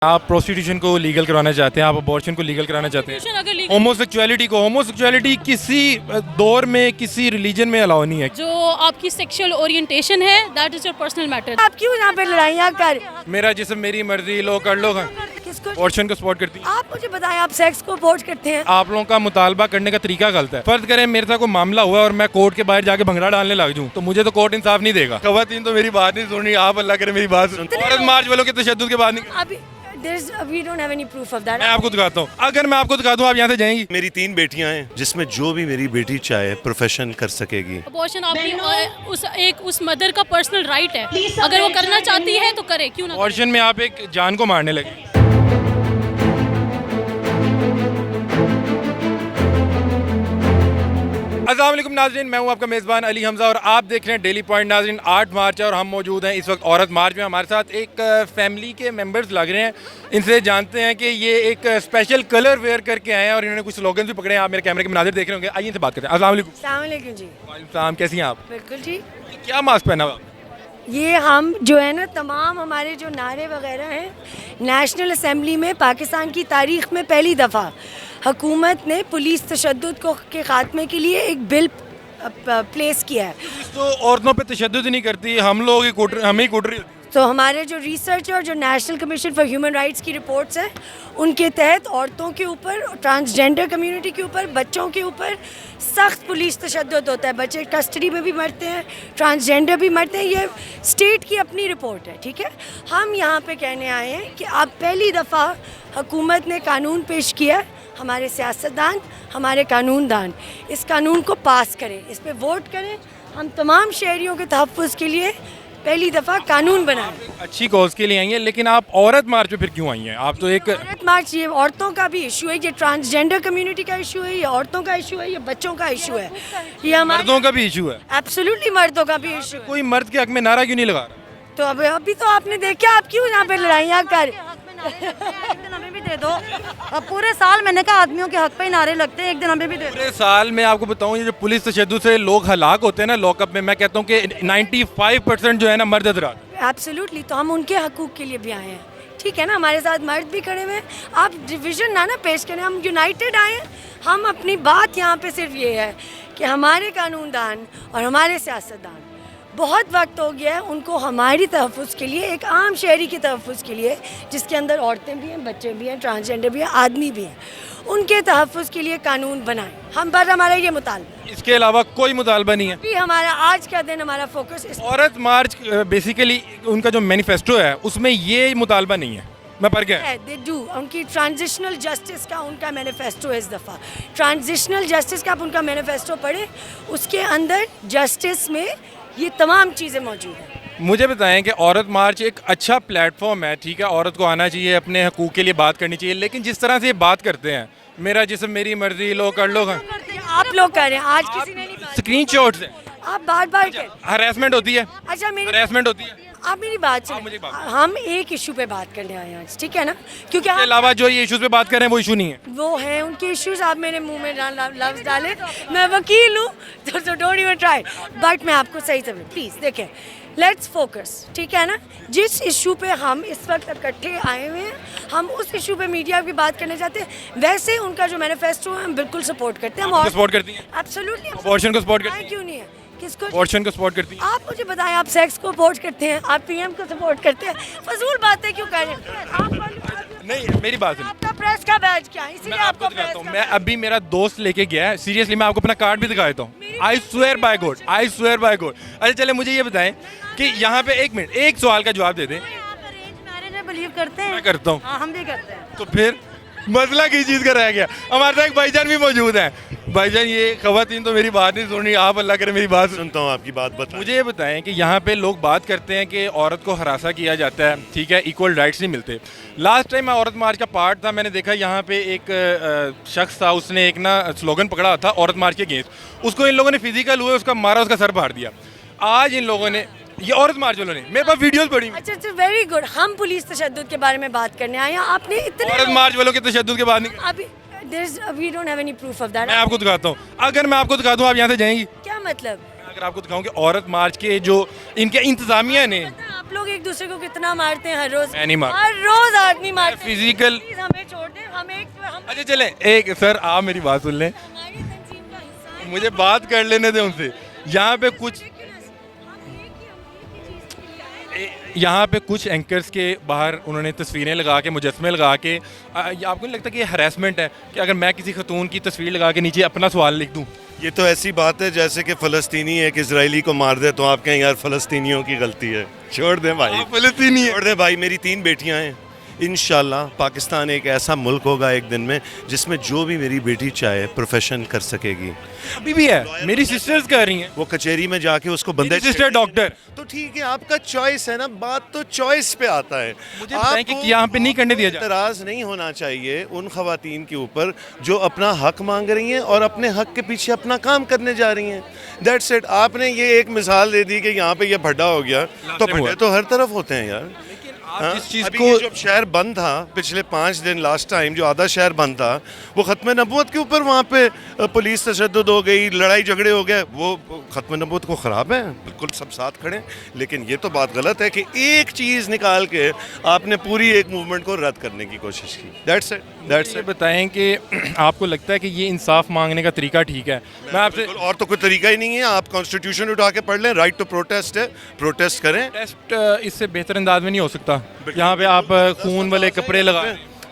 आप प्रोस्टिट्यूशन को लीगल करवाना चाहते हैं, आप अबॉर्शन को लीगल कराना चाहते हैं, होमोसेक्सुअलिटी किसी दौर में किसी रिलीजन में अलाउ नहीं है। जो आपकी सेक्सुअल ओरिएंटेशन है that is your personal matter. आप क्यों यहाँ पे लड़ाइयाँ कर? मेरा जिस्म मेरी मर्जी, लो कर लो। किसको? अबॉर्शन को सपोर्ट करती है। आप मुझे बताएं, आप सेक्स को वोट करते हैं? आप लोगों का मुतालबा करने का तरीका गलत है। फर्ज करें मेरे साथ कोई मामला हुआ और मैं कोर्ट के बाहर जाके भंगड़ा डालने लग जाऊं तो मुझे तो कोर्ट इंसाफ नहीं देगा। खवातीन तो मेरी बात नहीं सुन रही, आप अल्लाह करे मेरी बात सुन। औरत मार्च वालों के तशद्दुद के बाद नहीं। अभी we don't have any proof of that. मैं आपको दिखाता हूँ, अगर मैं आपको दिखा दूँ आप यहाँ से जाएंगी। मेरी 3 बेटियां हैं जिसमें जो भी मेरी बेटी चाहे प्रोफेशन कर सकेगी। अबॉर्शन आपकी उस मदर का पर्सनल राइट है, अगर वो करना चाहती है तो करे, क्यों ना। अबॉर्शन में आप एक जान को मारने लगे। अस्सलाम वालेकुम नाज़रीन, मैं हूं आपका मेज़बान अली हमज़ा और आप देख रहे हैं डेली पॉइंट। नाज़रीन 8 मार्च है और हम मौजूद हैं इस वक्त औरत मार्च में। हमारे साथ एक फैमिली के मेंबर्स लग रहे हैं, इनसे जानते हैं कि ये एक स्पेशल कलर वेयर करके आए हैं और इन्होंने कुछ स्लोगन भी पकड़े हैं। आप मेरे कैमरे के मनाज़िर देख रहे होंगे, आइए इनसे बात करते हैं। अस्सलाम वालेकुम। अस्सलाम वालेकुम जी। वालेकुम सलाम, कैसी हैं आप? बिल्कुल जी। क्या मास्क पहना हुआ? ये हम जो है ना, तमाम हमारे जो नारे वगैरह हैं, नेशनल असेंबली में पाकिस्तान की तारीख में पहली दफ़ा हुकूमत ने पुलिस तशद्दुद को के ख़ात्मे के लिए एक बिल प्लेस किया है। तो औरतों पे तशद्दुद नहीं करती, हम लोग ही हमें ही कूट रही होती। तो हमारे जो रिसर्च और जो national commission for human rights की रिपोर्ट्स हैं, उनके तहत औरतों के ऊपर, ट्रांसजेंडर कम्युनिटी के ऊपर, बच्चों के ऊपर सख्त पुलिस तशद्दुद होता है। बच्चे कस्टडी में भी मरते हैं, ट्रांसजेंडर भी मरते हैं। ये स्टेट की अपनी रिपोर्ट है, ठीक है। हम यहाँ पे कहने आए हैं कि अब पहली दफ़ा हुकूमत ने कानून पेश किया है, हमारे सियासतदान, हमारे कानूनदान इस कानून को पास करें, इस पर वोट करें। हम तमाम शहरियों के तहफ़्फ़ुज़ के लिए पहली दफ़ा कानून बनाएं। अच्छी कॉज के लिए आई हैं, लेकिन आप औरत मार्च पे फिर क्यों आई हैं? आप तो एक औरत मार्च, ये औरतों का भी इशू है, ये ट्रांसजेंडर कम्युनिटी का इशू है, ये औरतों का इशू है, ये बच्चों का इशू है, ये हमारे मर्दों का भी इशू है। एब्सोल्युटली मर्दों का भी इशू है। कोई मर्द के हक में नारा क्यों नहीं लगा रहा? तो अभी तो आपने देखा, आप क्यों यहाँ पे लड़ाइयाँ कर? एक दिन हमें भी दे दो। अब पूरे साल मैंने कहा आदमियों के हक पे ही नारे लगते हैं, एक दिन हमें भी दे दो। पूरे साल में आपको बताऊं, ये जो पुलिस तशद्दुद से लोग हलाक होते हैं ना लॉकअप में, मैं कहता हूं कि 95% जो है ना मर्द हजरात। एब्सोल्युटली, तो हम उनके हकूक़ के लिए भी आए हैं, ठीक है ना। हमारे साथ मर्द भी खड़े हुए हैं। आप डिवीज़न ना पेश करें, हम यूनाइटेड आए हैं। हम अपनी बात यहाँ पे सिर्फ ये है कि हमारे कानूनदान और हमारे सियासतदान, बहुत वक्त हो गया है उनको हमारी तहफ़्फ़ुज़ के लिए, एक आम शहरी के तहफ़्फ़ुज़ के लिए, जिसके अंदर औरतें भी हैं, बच्चे भी हैं, ट्रांसजेंडर भी हैं, आदमी भी हैं, उनके तहफ़्फ़ुज़ के लिए कानून बनाएं। हम पर हमारा ये मुतालबा, इसके अलावा कोई मुतालबा नहीं है। भी हमारा आज का दिन हमारा फोकस इस औरत मार्च बेसिकली उनका जो मैनिफेस्टो है उसमें ये मुतालबा नहीं है। मैं पढ़ गया है, दे डू, उनकी ट्रांजिशनल जस्टिस का उनका मैनिफेस्टो है। इस दफ़ा ट्रांजिशनल जस्टिस का आप उनका मैनिफेस्टो पढ़ें, उसके अंदर जस्टिस में ये तमाम चीज़ें मौजूद हैं। मुझे बताएं कि औरत मार्च एक अच्छा प्लेटफॉर्म है, ठीक है, औरत को आना चाहिए, अपने हकूक़ के लिए बात करनी चाहिए, लेकिन जिस तरह से ये बात करते हैं, मेरा जिस्म मेरी मर्जी, लो कर लो। आप लोग कह रहे हैं, आज किसी ने नहीं बात, स्क्रीन शॉट्स हैं, आप बार बार कह, हरासमेंट होती है, अच्छा मेरी हरासमेंट होती है। आप मेरी बात आप मुझे सुनिए, बात हम एक इशू पे बात करने आए हैं आज, ठीक है ना, क्योंकि इसके आप अलावा जो ये इश्यूज पे बात कर रहे हैं वो इशू नहीं है। वो हैं उनके इश्यूज, आप मेरे मुंह में लफ्ज़ डालें। मैं वकील हूँ, तो डोंट इवन ट्राई। बट मैं आपको सही समझ, प्लीज़ देखें, लेट्स फोकस, ठीक है ना। जिस इशू पे हम इस वक्त इकट्ठे आए हुए हैं, हम उस इशू पे मीडिया की बात करना चाहते हैं। वैसे उनका जो मैनिफेस्टो है हम बिल्कुल सपोर्ट करते हैं। हम सपोर्ट करती हैं? एब्सोल्युटली। अबॉर्शन को सपोर्ट करती हैं? क्यों नहीं है? किसको? अबॉर्शन को सपोर्ट करती हैं? आप मुझे बताएं, आप सेक्स को सपोर्ट करते हैं, आप पीएम को सपोर्ट करते हैं, फजूल बातें क्यों कर रहे हैं आप? नहीं, मेरी बात सुनिए, आपका प्रेस का बैच क्या है? मैं इसीलिए आपको आपको दिखाता हूँ। प्रेस मैं अभी मेरा दोस्त लेके गया है, सीरियसली मैं आपको अपना कार्ड भी दिखा देता हूँ। I swear by God, I swear by God. अच्छा चले, मुझे ये बताएं कि यहाँ पे एक मिनट, एक सवाल का जवाब दे दें। अरेंज मैरिज में बिलीव करते हैं? मैं करता हूँ। हाँ, हम भी करते हैं। तो फिर मसला किस चीज़ का रह गया? हमारे साथ एक भाईजान भी मौजूद हैं। भाईजान, ये खवातीन तो मेरी बात नहीं सुन रही, आप अल्लाह करे मेरी बात सुन। सुनता हूँ आपकी बात, बताएं। मुझे ये बताएं कि यहाँ पे लोग बात करते हैं कि औरत को हरासा किया जाता है, ठीक है, इक्वल राइट्स नहीं मिलते। लास्ट टाइम मैं औरत मार्च का पार्ट था, मैंने देखा यहाँ पे एक शख्स था, उसने एक ना स्लोगन पकड़ा था औरत मार्च के अगेंस्ट। उसको इन लोगों ने फिजिकल हुए, उसका मारा, उसका सर फाड़ दिया। आज इन लोगों ने, ये औरत मार्च वालों ने, मेरे पास वीडियोस पड़ी। अच्छा, वेरी गुड। हम पुलिस तशद्दुद के बारे में बात करने आए हैं। आपने इतने औरत मार्च वालों के तशद्दुद के बाद नहीं। अभी we don't have any proof of that. मैं आपको दिखाता हूँ, अगर मैं आपको दिखा दूँ आप यहाँ से जाएंगी? क्या मतलब? अगर आपको दिखाऊं कि औरत मार्च के जो इनके इंतजामिया ने, आप आप लोग एक दूसरे को कितना मारते हैं हर रोज? मैं नहीं मारता। हर रोज आदमी मारते हैं। फिजिकल प्लीज हमें छोड़ दें, हम अच्छा चले एक सर आप मेरी बात सुन लें, हमारी तंजीम का हिस्सा हैं। मुझे बात कर लेने दें उनसे। यहाँ पे कुछ यहाँ पे कुछ एंकर्स के बाहर उन्होंने तस्वीरें लगा के मुजस्मे लगा के ये आपको नहीं लगता कि ये हरासमेंट है कि अगर मैं किसी खतून की तस्वीर लगा के नीचे अपना सवाल लिख दूँ? ये तो ऐसी बात है जैसे कि फ़लस्तीनी एक इजरायली को मार दे तो आप कहें यार फ़लस्तीनियों की गलती है। छोड़ दें भाई, फ़लस्तीनी है। छोड़ दें भाई, मेरी 3 बेटियां हैं। इंशाल्लाह पाकिस्तान एक ऐसा मुल्क होगा एक दिन में जिसमें जो भी मेरी बेटी चाहे प्रोफेशन कर सकेगी। अभी भी है, मेरी सिस्टर्स कर रही हैं। वो कचहरी में जाके उसको बंदे सिस्टर डॉक्टर। तो ठीक है, आपका चॉइस है ना, बात तो चॉइस पे आता है। मुझे बताएं कि यहाँ पे नहीं करने दिया जाए। एतराज़ नहीं होना चाहिए उन खवातीन के ऊपर जो अपना हक मांग रही हैं और अपने हक के पीछे अपना काम करने जा रही हैं। That's it. आपने ये एक मिसाल दे दी कि यहाँ पे ये भड्डा हो गया, तो भड्डे तो हर तरफ होते हैं यार। आप जिस चीज़ अभी को ये जो शहर बंद था पिछले 5 दिन, लास्ट टाइम जो आधा शहर बंद था, वो ख़त्म नबूवत के ऊपर वहाँ पे पुलिस तशद्दुद हो गई, लड़ाई झगड़े हो गए, वो ख़त्म नबूवत को ख़राब है, बिल्कुल सब साथ खड़े। लेकिन ये तो बात गलत है कि एक चीज़ निकाल के आपने पूरी एक मूवमेंट को रद्द करने की कोशिश की। दैट्स इट, दैट्स ये इट। बताएं कि आपको लगता है कि ये इंसाफ मांगने का तरीका ठीक है? मैं आपसे और तो कोई तरीका ही नहीं है। आप कॉन्स्टिट्यूशन उठा के पढ़ लें, राइट टू प्रोटेस्ट है, प्रोटेस्ट करें। टेस्ट इससे बेहतर अंदाज में नहीं हो सकता। यहाँ पे आप खून वाले कपड़े लगा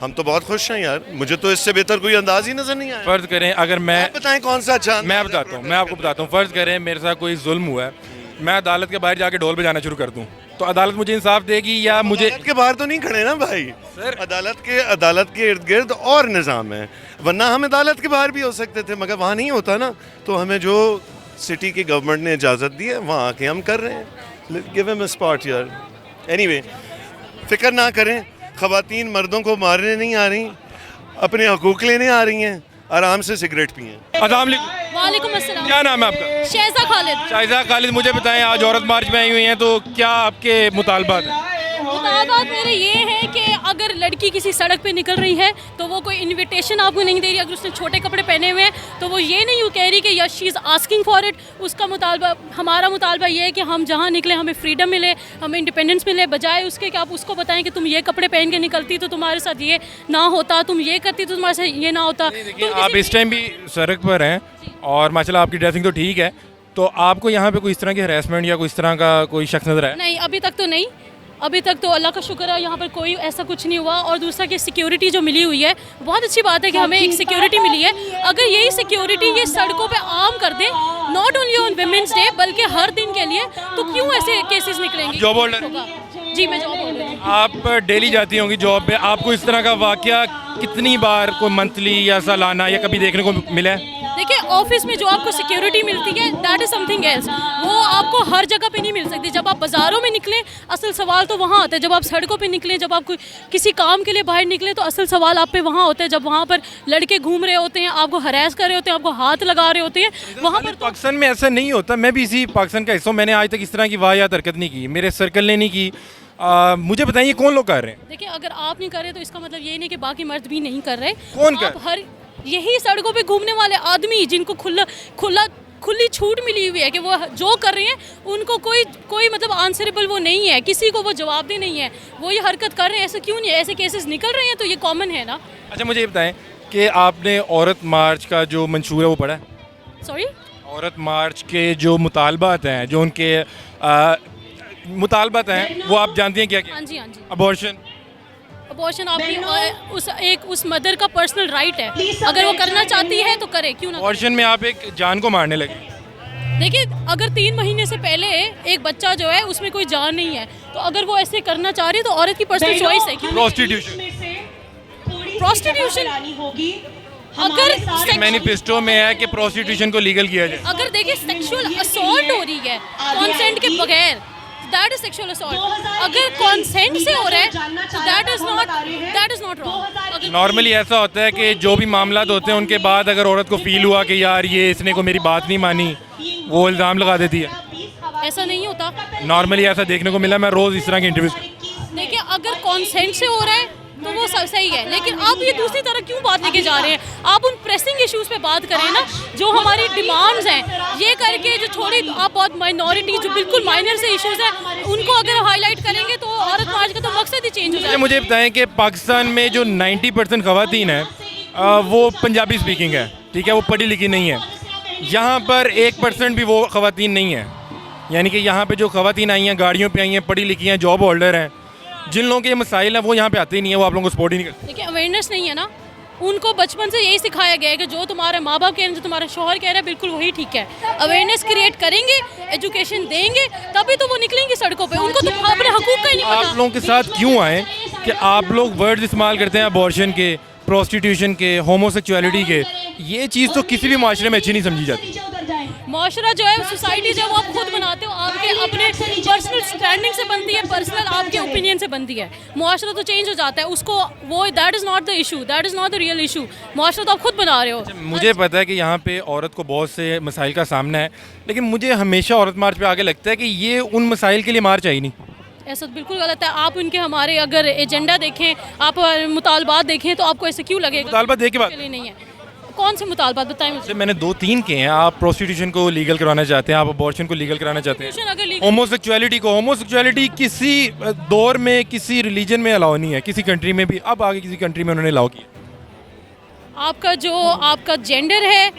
हम तो बहुत खुश हैं यार, मुझे तो इससे बेहतर कोई अंदाज ही नजर नहीं आया। फर्ज करें अगर मैं आप बताएं कौन सा अच्छा मैं बताता हूँ, मैं आपको बताता हूँ, फर्ज करें मेरे साथ कोई जुल्म हुआ है, मैं अदालत के बाहर जाके ढोल बजाना शुरू कर दूँ, तो अदालत मुझे इंसाफ देगी या मुझे? अदालत के बाहर तो नहीं खड़े ना भाई सर। अदालत के इर्द गिर्द और निज़ाम है, वरना हम अदालत के बाहर भी हो सकते थे, मगर वहाँ नहीं होता ना। तो हमें जो सिटी की गवर्नमेंट ने इजाज़त दी है वहाँ आके हम कर रहे हैं। गिव हिम अ स्पॉट यार। एनीवे, फिक्र ना करें, ख़वातीन मर्दों को मारने नहीं आ रही, अपने हकूक़ लेने आ रही हैं। आराम से सिगरेट पिएं। अस्सलाम वालेकुम अस्सलाम। क्या नाम है आपका? शहजा खालिद। शाहिदा खालिद, मुझे बताएं आज औरत मार्च में आई हुई हैं, तो क्या आपके मुतालबात हैं? मुतालबात मेरे ये है कि अगर लड़की किसी सड़क पे निकल रही है तो वो कोई इनविटेशन आपको नहीं दे रही, अगर उसने छोटे कपड़े पहने हुए हैं तो वो ये नहीं कह रही कि yes she is asking for it. उसका मुतालबा, हमारा मुतालबा ये है कि हम जहाँ निकले हमें फ्रीडम मिले, हमें इंडिपेंडेंस मिले, बजाय उसके कि आप उसको बताएं कि तुम ये कपड़े पहन के निकलती तो तुम्हारे साथ ये ना होता, तुम ये करती तो तुम्हारे साथ ये ना होता। देखिए आप इस टाइम भी सड़क पर हैं और माशाल्लाह आपकी ड्रेसिंग तो ठीक है, तो आपको यहाँ पे कोई इस तरह की हरासमेंट या कोई इस तरह का कोई शख्स नजर आया? नहीं, अभी तक तो नहीं, अभी तक तो अल्लाह का शुक्र है यहाँ पर कोई ऐसा कुछ नहीं हुआ। और दूसरा कि सिक्योरिटी जो मिली हुई है, बहुत अच्छी बात है कि हमें एक सिक्योरिटी मिली है। अगर यही सिक्योरिटी ये सड़कों पे आम कर दे, not only on women's day बल्कि हर दिन के लिए, तो क्यों ऐसे केसेस निकलेंगे? Job holder? जी मैं जॉब होल्डर हूँ। आप डेली जाती होंगी जॉब पे, आपको इस तरह का वाकया कितनी बार, कोई मंथली या सालाना या कभी देखने को मिला है? देखिए ऑफिस में जो आपको सिक्योरिटी मिलती है दैट इज़ समथिंग एल्स, वो आपको हर जगह पे नहीं मिल सकती। जब आप बाज़ारों में निकलें असल सवाल तो वहाँ आता है, जब आप सड़कों पे निकलें, जब आप कोई किसी काम के लिए बाहर निकलें तो असल सवाल आप पे वहाँ होता है। जब वहाँ पर लड़के घूम रहे होते हैं, आपको हरास कर रहे होते हैं, आपको हाथ लगा रहे होते हैं, वहाँ पर तो पाकिस्तान में ऐसा नहीं होता। मैं भी इसी पाकिस्तान का हिस्सा हूँ, मैंने आज तक इस तरह की वाहियात हरकत नहीं की, मेरे सर्कल ने नहीं की। मुझे बताइए कौन लोग कर रहे हैं? देखिए अगर आप नहीं कर रहे तो इसका मतलब ये नहीं कि बाकी मर्द भी नहीं कर रहे। कौन आप कर? हर यही सड़कों पे घूमने वाले आदमी जिनको खुली छूट मिली हुई है कि वो जो कर रहे हैं उनको कोई मतलब आंसरेबल वो नहीं है, किसी को वो जवाबदेह नहीं है, वो ये हरकत कर रहे हैं। ऐसा क्यों नहीं है? ऐसे केसेस निकल रहे हैं तो ये कॉमन है ना। अच्छा मुझे ये बताएं कि आपने औरत मार्च का जो मंशूर है वो पढ़ा है? सॉरी, औरत मार्च के जो मुतालबात हैं, जो उनके मुतालबात हैं, वो आप जानती हैं क्या क्या? हाँ जी, हाँ जी। अबॉर्शन आपकी उस मदर का पर्सनल राइट है, अगर वो करना चाहती है तो करे, क्यों ना। अबॉर्शन में आप एक जान को मारने लगे। देखिए अगर 3 महीने से पहले एक बच्चा जो है उसमें कोई जान नहीं है, तो अगर वो ऐसे करना चाह रही है तो औरत की पर्सनल चॉइस है। क्यों? प्रोस्टिट्यूशन अगर मैनिफेस्टो में है कि प्रोस्टिट्यूशन को लीगल किया जाए। अगर देखिए सेक्सुअल असॉल्ट हो रही है कंसेंट के बगैर, दैट इज सेक्सुअल असॉल्ट। अगर कंसेंट से हो रहा है तो that is not wrong. Normally ऐसा होता है कि जो भी मामला होते हैं उनके बाद अगर औरत को फील हुआ कि यार ये इसने को मेरी बात नहीं मानी, वो इल्ज़ाम लगा देती है। ऐसा नहीं होता। नॉर्मली ऐसा देखने को मिला, मैं रोज़ इस तरह के इंटरव्यूज। देखिए अगर कंसेंट से हो रहा है तो वो सब सही है, लेकिन आप ये दूसरी तरफ क्यों बात लेके जा रहे हैं? आप उन प्रेसिंग इश्यूज पे बात करें ना, जो हमारी डिमांड्स हैं, ये करके जो छोड़ी आप बहुत माइनॉरिटी जो बिल्कुल माइनर से इश्यूज हैं उनको अगर हाईलाइट करेंगे तो औरत मार्च का तो मकसद ही चेंज हो जाएगा। मुझे बताएं कि पाकिस्तान में जो 90% खवातीन है वो पंजाबी स्पीकिंग है, ठीक है, वो पढ़ी लिखी नहीं है। यहाँ पर 1% भी वो खवातीन नहीं है, यानी कि यहाँ पे जो खवातीन आई हैं, गाड़ियों पे आई हैं, पढ़ी लिखी हैं, जॉब होल्डर हैं, जिन लोगों के ये मसाइल हैं वो यहाँ पे आते ही नहीं है, वो आप लोगों को सपोर्ट ही नहीं करते। देखिए अवेयरनेस नहीं है ना, उनको बचपन से यही सिखाया गया है कि जो तुम्हारे माँ बाप कह रहे हैं, जो तुम्हारा शौहर कह रहा है, बिल्कुल वही ठीक है। अवेयरनेस क्रिएट करेंगे, एजुकेशन देंगे, तभी तो वो निकलेंगे सड़कों पे। उनको तो अपने हकूक़ का ही नहीं पता। आप लोगों के साथ क्यों आए कि आप लोग वर्ड्स इस्तेमाल करते हैं अबॉर्शन के, प्रोस्टिट्यूशन के, होमोसेक्सुअलिटी के? ये चीज़ तो किसी भी माशरे में अच्छी नहीं समझी जाती। माशरा जो है, सोसाइटी जो है, वो आप खुद बनाते हो, आपके अपने पर्सनल स्टैंडिंग से बनती है, पर्सनल आपके ओपिनियन से बनती है। माशरा तो चेंज हो जाता है, उसको वो that is not the issue, that is not the real issue. माशरा तो आप खुद बना रहे हो। मुझे पता है कि यहाँ पे औरत को बहुत से मसाइल का सामना है, लेकिन मुझे हमेशा औरत मार्च पे आगे लगता है कि ये उन मसाइल के लिए मार्च आई नहीं। ऐसा बिल्कुल गलत है। आप उनके हमारे अगर एजेंडा देखें, आप मुतालबात देखें, तो आपको ऐसे क्यों लगेगा? मुतालबात देख के बात नहीं है। कौन से मुतालबात बताएं मुझे? मैंने 2-3 किए हैं। आप प्रोस्टिट्यूशन को लीगल करवाना चाहते हैं, आप अबॉर्शन को लीगल कराना चाहते हैं, होमोसेक्सुअलिटी किसी दौर में किसी रिलीजन में अलाउ नहीं है, किसी कंट्री में भी, अब आगे किसी कंट्री में उन्होंने अलाउ किया। आपका जेंडर है,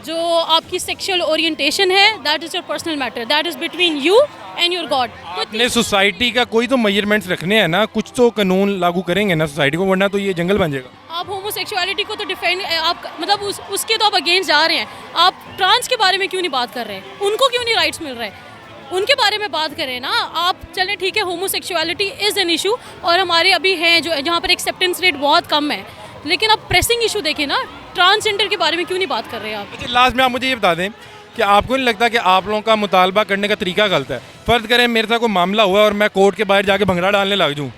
जो आपकी सेक्सुअल ओरिएंटेशन है, that is your personal matter, that is between you and your God. अपने सोसाइटी का कोई तो मेजरमेंट्स रखने हैं ना, कुछ तो कानून लागू करेंगे ना सोसाइटी को, वरना तो ये जंगल बन जाएगा। आप होमोसेक्सुअलिटी को तो डिफेंड, आप मतलब उसके तो आप अगेंस्ट जा रहे हैं। आप ट्रांस के बारे में क्यों नहीं बात कर रहे हैं? उनको क्यों नहीं राइट्स मिल रहे हैं? उनके बारे में बात करें ना आप। चलें ठीक है, होमोसेक्सुअलिटी इज़ एन इशू, और हमारे अभी हैं जो जहाँ पर एक्सेप्टेंस रेट बहुत कम है, लेकिन अब प्रेसिंग इशू देखें ना, ट्रांसजेंडर के बारे में क्यों नहीं बात कर रहे हैं आप? लास्ट में आप मुझे ये बता दें कि आपको नहीं लगता कि आप लोगों का मुतालबा करने का तरीका गलत है? फ़र्ज़ करें मेरे साथ कोई मामला हुआ और मैं कोर्ट के बाहर जाके भंगड़ा डालने लग जाऊँ,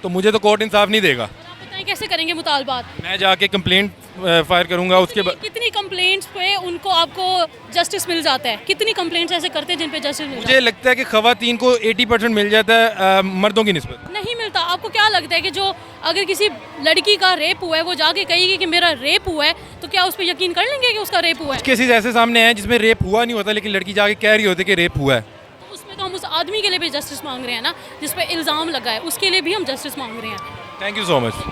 तो मुझे तो कोर्ट इंसाफ नहीं देगा। बताएं कैसे करेंगे मुतालबात? मैं जाके कंप्लेंट फायर करूँगा, उसके बाद कितनी कंप्लेंट्स पे उनको आपको जस्टिस मिल जाता है? कितनी कंप्लेंट्स ऐसे करते हैं जिन पे जस्टिस मिल जाता मुझे लगता है कि ख़वातीन को 80% मिल जाता है मर्दों की निस्बत। नहीं मिलता। आपको क्या लगता है कि जो अगर किसी लड़की का रेप हुआ है, वो जाके कहेगी कि मेरा रेप हुआ है, तो क्या उस पर यकीन कर लेंगे कि उसका रेप हुआ है? केसेस ऐसे सामने हैं जिसमें रेप हुआ नहीं होता, लेकिन लड़की जाके कह रही होती है कि रेप हुआ है। तो उसमें तो हम उस आदमी के लिए भी जस्टिस मांग रहे हैं ना, जिस पे इल्ज़ाम लगा है, उसके लिए भी हम जस्टिस मांग रहे हैं। Thank you so much.